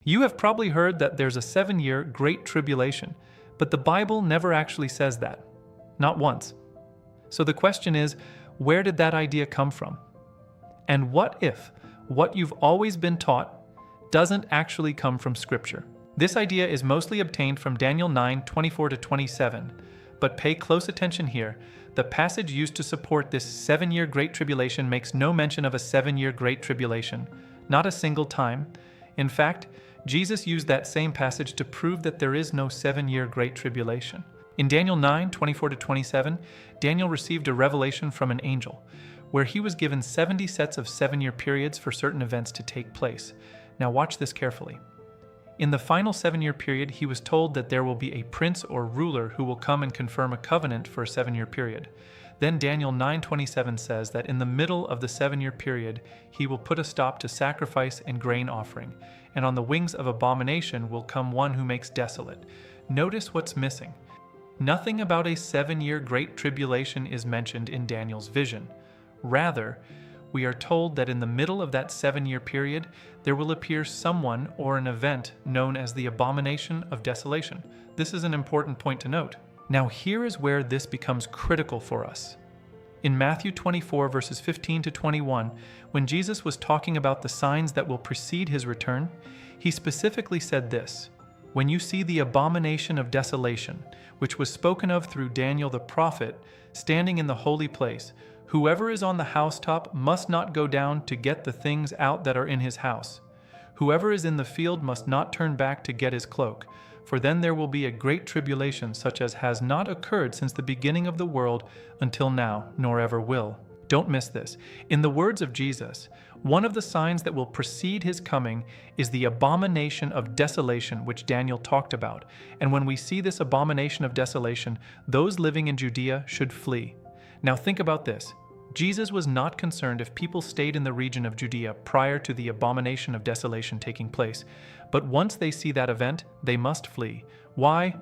You have probably heard that there's a 7-year Great Tribulation, but the Bible never actually says that. Not once. So the question is, where did that idea come from? And what if what you've always been taught doesn't actually come from Scripture? This idea is mostly obtained from Daniel 9:24-27, but pay close attention here. The passage used to support this 7-year Great Tribulation makes no mention of a 7-year Great Tribulation, not a single time. In fact, Jesus used that same passage to prove that there is no 7-year Great Tribulation. In Daniel 9:24-27, Daniel received a revelation from an angel, where he was given 70 sets of 7-year periods for certain events to take place. Now watch this carefully. In the final 7-year period, he was told that there will be a prince or ruler who will come and confirm a covenant for a 7-year period. Then Daniel 9:27 says that in the middle of the 7-year period, he will put a stop to sacrifice and grain offering, and on the wings of abomination will come one who makes desolate. Notice what's missing. Nothing about a 7-year Great Tribulation is mentioned in Daniel's vision. Rather, we are told that in the middle of that 7-year period, there will appear someone or an event known as the abomination of desolation. This is an important point to note. Now here is where this becomes critical for us. In Matthew 24 verses 15-21, when Jesus was talking about the signs that will precede his return, he specifically said this: "When you see the abomination of desolation, which was spoken of through Daniel the prophet, standing in the holy place, whoever is on the housetop must not go down to get the things out that are in his house. Whoever is in the field must not turn back to get his cloak, for then there will be a great tribulation such as has not occurred since the beginning of the world until now, nor ever will." Don't miss this. In the words of Jesus, one of the signs that will precede his coming is the abomination of desolation, which Daniel talked about. And when we see this abomination of desolation, those living in Judea should flee. Now think about this. Jesus was not concerned if people stayed in the region of Judea prior to the abomination of desolation taking place. But once they see that event, they must flee. Why?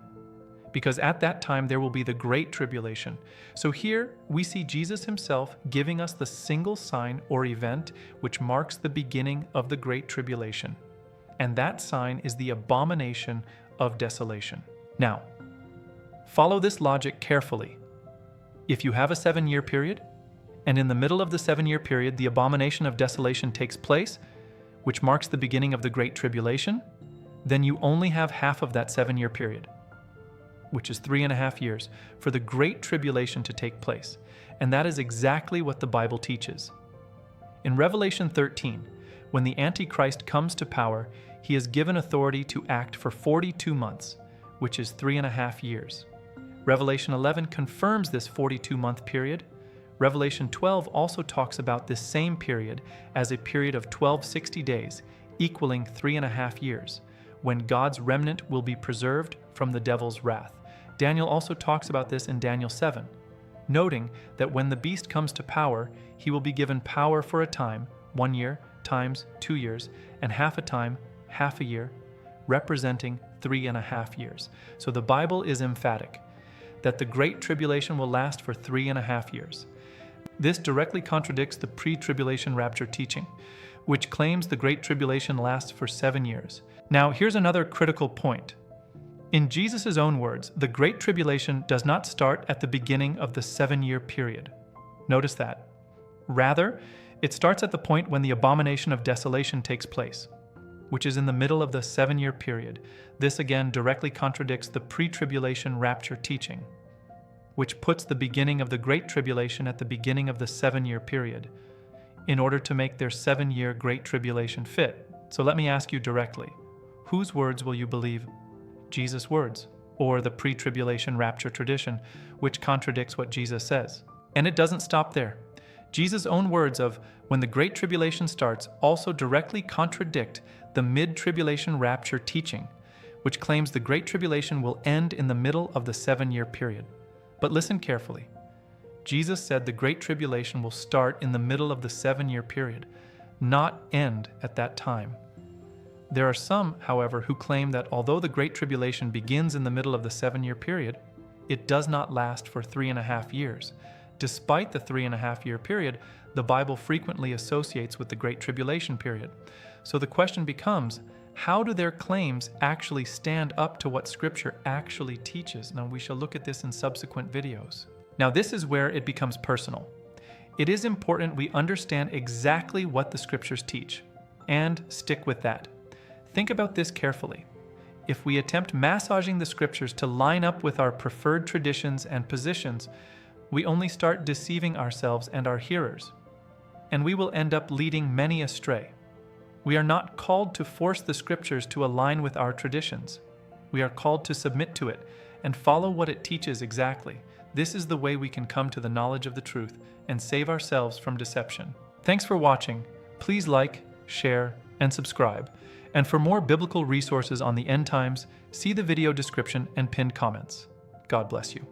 Because at that time there will be the Great Tribulation. So here we see Jesus himself giving us the single sign or event which marks the beginning of the Great Tribulation. And that sign is the abomination of desolation. Now, follow this logic carefully. If you have a 7-year period, and in the middle of the 7-year period the abomination of desolation takes place, which marks the beginning of the Great Tribulation, then you only have half of that 7-year period, which is 3.5 years, for the Great Tribulation to take place. And that is exactly what the Bible teaches. In Revelation 13, when the Antichrist comes to power, he is given authority to act for 42 months, which is 3.5 years. Revelation 11 confirms this 42-month period. Revelation 12 also talks about this same period as a period of 1260 days, equaling 3.5 years, when God's remnant will be preserved from the devil's wrath. Daniel also talks about this in Daniel 7, noting that when the beast comes to power, he will be given power for a time, 1 year times 2 years, and half a time, half a year, representing 3.5 years. So the Bible is emphatic that the Great Tribulation will last for 3.5 years. This directly contradicts the pre-tribulation rapture teaching, which claims the Great Tribulation lasts for 7 years. Now, here's another critical point. In Jesus' own words, the Great Tribulation does not start at the beginning of the 7-year period. Notice that. Rather, it starts at the point when the abomination of desolation takes place, which is in the middle of the 7-year period. This again directly contradicts the pre-tribulation rapture teaching, which puts the beginning of the Great Tribulation at the beginning of the 7-year period, in order to make their 7-year Great Tribulation fit. So let me ask you directly, whose words will you believe? Jesus' words, or the pre-tribulation rapture tradition, which contradicts what Jesus says? And it doesn't stop there. Jesus' own words of "when the Great Tribulation starts" also directly contradict the mid-tribulation rapture teaching, which claims the Great Tribulation will end in the middle of the 7-year period. But listen carefully. Jesus said the Great Tribulation will start in the middle of the 7-year period, not end at that time. There are some, however, who claim that although the Great Tribulation begins in the middle of the 7-year period, it does not last for 3.5 years. Despite the 3.5-year period, the Bible frequently associates with the Great Tribulation period. So the question becomes, How do their claims actually stand up to what Scripture actually teaches? Now, we shall look at this in subsequent videos. Now, this is where it becomes personal. It is important we understand exactly what the Scriptures teach, and stick with that. Think about this carefully. If we attempt massaging the Scriptures to line up with our preferred traditions and positions, we only start deceiving ourselves and our hearers, and we will end up leading many astray. We are not called to force the Scriptures to align with our traditions. We are called to submit to it and follow what it teaches exactly. This is the way we can come to the knowledge of the truth and save ourselves from deception. Thanks for watching. Please like, share, and subscribe. And for more biblical resources on the end times, see the video description and pinned comments. God bless you.